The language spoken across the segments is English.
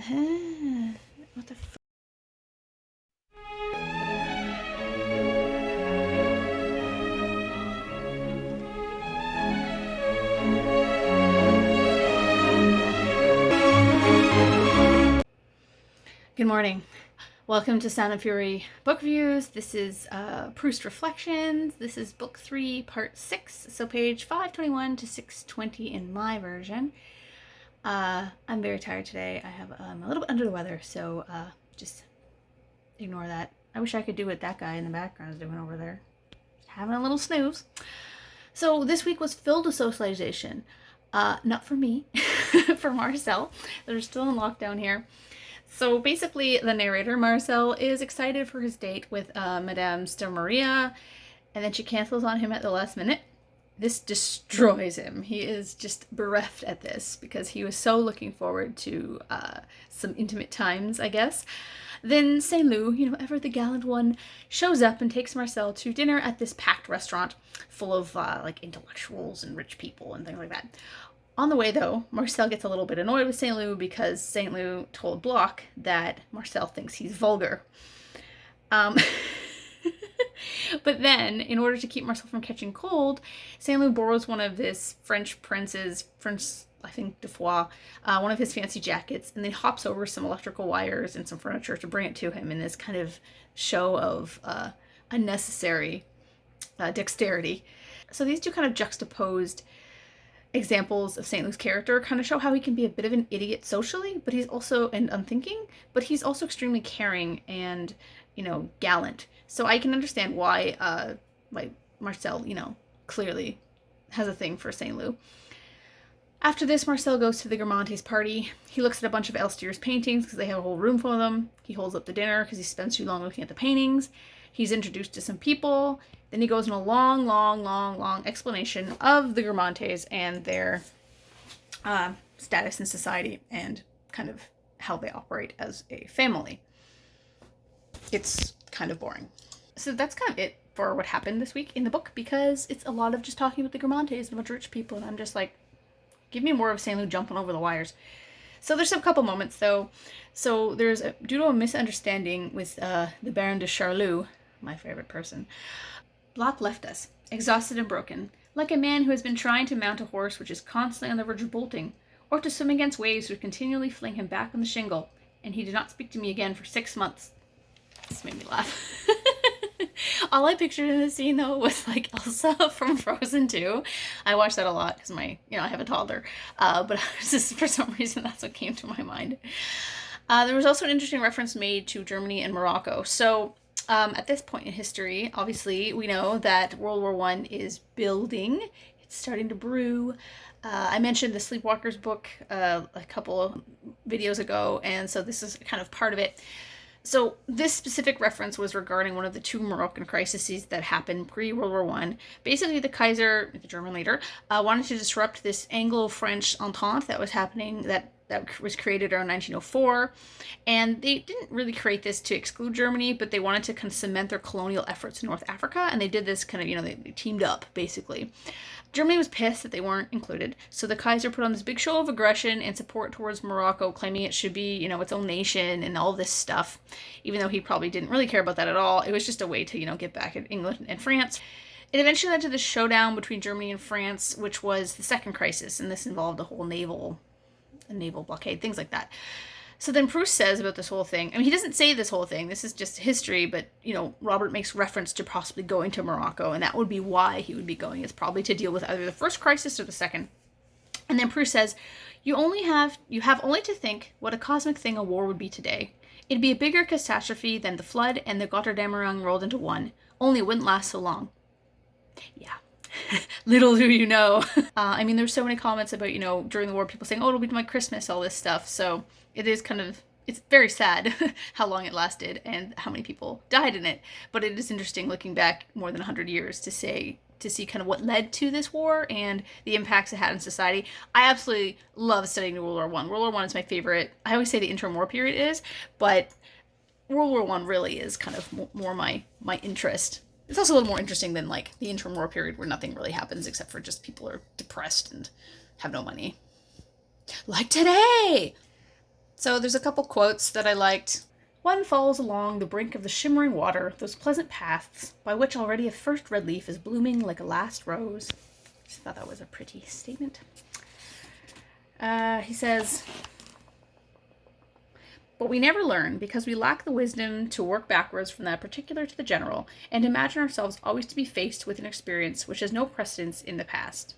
What the f- Good morning. Welcome to Sound and Fury Book Reviews. This is Proust Reflections. This is Book 3, Part 6, so page 521 to 620 in my version. I'm very tired today. I'm a little bit under the weather, so just ignore that. I wish I could do what that guy in the background is doing over there. Having a little snooze. So this week was filled with socialization. Not for me, for Marcel. They're still in lockdown here. So basically, the narrator, Marcel, is excited for his date with Madame Maria, and then she cancels on him at the last minute. This destroys him. He is just bereft at this because he was so looking forward to some intimate times, I guess. Then Saint-Loup, ever the gallant one, shows up and takes Marcel to dinner at this packed restaurant full of like intellectuals and rich people and things like that. On the way, though, Marcel gets a little bit annoyed with Saint-Loup because Saint-Loup told Bloch that Marcel thinks he's vulgar. But then, in order to keep Marcel from catching cold, Saint-Loup borrows one of this French prince's, I think, de Foix, one of his fancy jackets, and then hops over some electrical wires and some furniture to bring it to him in this kind of show of unnecessary dexterity. So these two kind of juxtaposed examples of Saint-Loup's character kind of show how he can be a bit of an idiot socially, but he's also, and unthinking, but he's also extremely caring and, gallant. So I can understand why Marcel, clearly has a thing for Saint-Loup. After this, Marcel goes to the Guermantes party. He looks at a bunch of Elstier's paintings because they have a whole room full of them. He holds up the dinner because he spends too long looking at the paintings. He's introduced to some people. Then he goes in a long explanation of the Guermantes and their status in society and kind of how they operate as a family. It's kind of boring. So that's kind of it for what happened this week in the book, because it's a lot of just talking about the Guermantes and a bunch of rich people, and I'm just like, give me more of Saint-Loup jumping over the wires. So there's a couple moments, though. So due to a misunderstanding with the Baron de Charlus, my favorite person, Bloch left us, exhausted and broken, like a man who has been trying to mount a horse which is constantly on the verge of bolting, or to swim against waves which continually fling him back on the shingle, and he did not speak to me again for 6 months. This made me laugh. All I pictured in this scene, though, was like Elsa from Frozen 2. I watched that a lot because I have a toddler. But just for some reason, that's what came to my mind. There was also an interesting reference made to Germany and Morocco. So at this point in history, obviously, we know that World War I is building. It's starting to brew. I mentioned the Sleepwalkers book a couple of videos ago, and so this is kind of part of it. So this specific reference was regarding one of the two Moroccan crises that happened pre-World War I. Basically, the Kaiser, the German leader, wanted to disrupt this Anglo-Franco Entente that was happening, that was created around 1904. And they didn't really create this to exclude Germany, but they wanted to kind of cement their colonial efforts in North Africa. And they did this kind of, they teamed up, basically. Germany was pissed that they weren't included, so the Kaiser put on this big show of aggression and support towards Morocco, claiming it should be, its own nation and all this stuff, even though he probably didn't really care about that at all. It was just a way to, get back at England and France. It eventually led to the showdown between Germany and France, which was the second crisis, and this involved a whole naval blockade, things like that. So then Proust says about this whole thing, he doesn't say this whole thing, this is just history, but, Robert makes reference to possibly going to Morocco, and that would be why he would be going. It's probably to deal with either the first crisis or the second. And then Proust says, you have only to think what a cosmic thing a war would be today. It'd be a bigger catastrophe than the flood and the Gotterdammerung rolled into one, only it wouldn't last so long. Yeah. Little do you know. There's so many comments about, during the war, people saying, oh, it'll be my Christmas, all this stuff. So it is it's very sad how long it lasted and how many people died in it. But it is interesting looking back more than 100 years to see kind of what led to this war and the impacts it had in society. I absolutely love studying World War I. World War I is my favorite. I always say the interim war period is, but World War I really is kind of more my interest. It's also a little more interesting than like the interim war period where nothing really happens except for just people are depressed and have no money. Like today! So there's a couple quotes that I liked. One follows along the brink of the shimmering water, those pleasant paths, by which already a first red leaf is blooming like a last rose. Just thought that was a pretty statement. He says, but we never learn because we lack the wisdom to work backwards from that particular to the general, and imagine ourselves always to be faced with an experience which has no precedence in the past.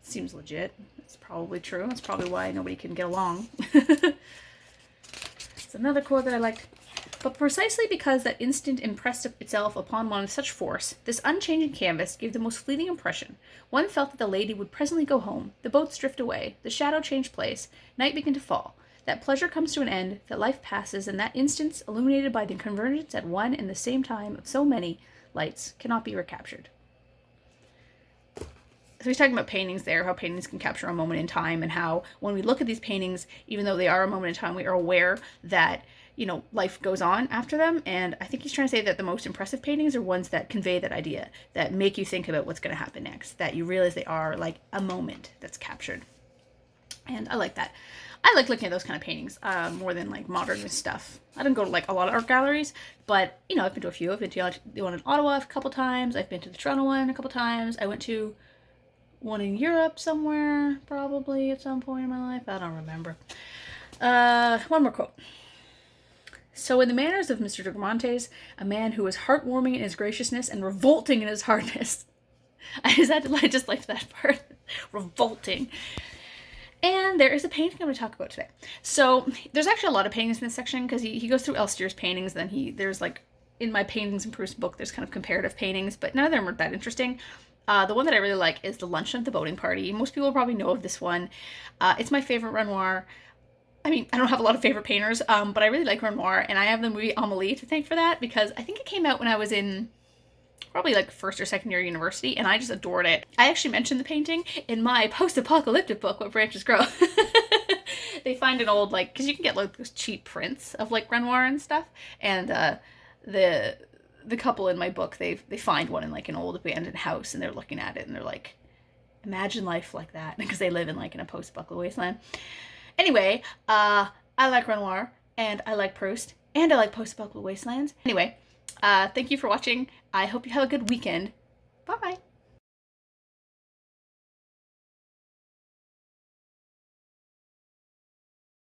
Seems legit. That's probably true. That's probably why nobody can get along. It's another quote that I liked. But precisely because that instant impressed itself upon one with such force, this unchanging canvas gave the most fleeting impression. One felt that the lady would presently go home, the boats drift away, the shadow change place, night begin to fall, that pleasure comes to an end, that life passes, and that instance, illuminated by the convergence at one and the same time of so many lights, cannot be recaptured. So he's talking about paintings there, how paintings can capture a moment in time, and how when we look at these paintings, even though they are a moment in time, we are aware that, you know, life goes on after them. And I think he's trying to say that the most impressive paintings are ones that convey that idea, that make you think about what's going to happen next, that you realize they are like a moment that's captured. And I like that. I like looking at those kind of paintings more than like modernist stuff. I don't go to like a lot of art galleries, but, you know, I've been to a few. I've been to the one in Ottawa a couple times. I've been to the Toronto one a couple times. I went to one in Europe somewhere, probably at some point in my life. I don't remember. One more quote. So in the manners of Mr. de Guermantes, a man who was heartwarming in his graciousness and revolting in his hardness. I just liked that part. Revolting. And there is a painting I'm going to talk about today. So there's actually a lot of paintings in this section because he goes through Elstier's paintings. Then there's like, in my Paintings in Proust book, there's kind of comparative paintings, but none of them are that interesting. The one that I really like is the Luncheon at the Boating Party. Most people probably know of this one. It's my favorite Renoir. I mean, I don't have a lot of favorite painters, but I really like Renoir, and I have the movie Amélie to thank for that, because I think it came out when I was in probably like first or second year university, and I just adored it. I actually mentioned the painting in my post-apocalyptic book, What Branches Grow. They find an old, like, because you can get like those cheap prints of like Renoir and stuff, and the couple in my book, they find one in like an old abandoned house, and they're looking at it and they're like, imagine life like that, because they live in like in a post-apocalyptic wasteland. Anyway, I like Renoir, and I like Proust, and I like post-apocalyptic wastelands. Anyway, thank you for watching. I hope you have a good weekend. Bye.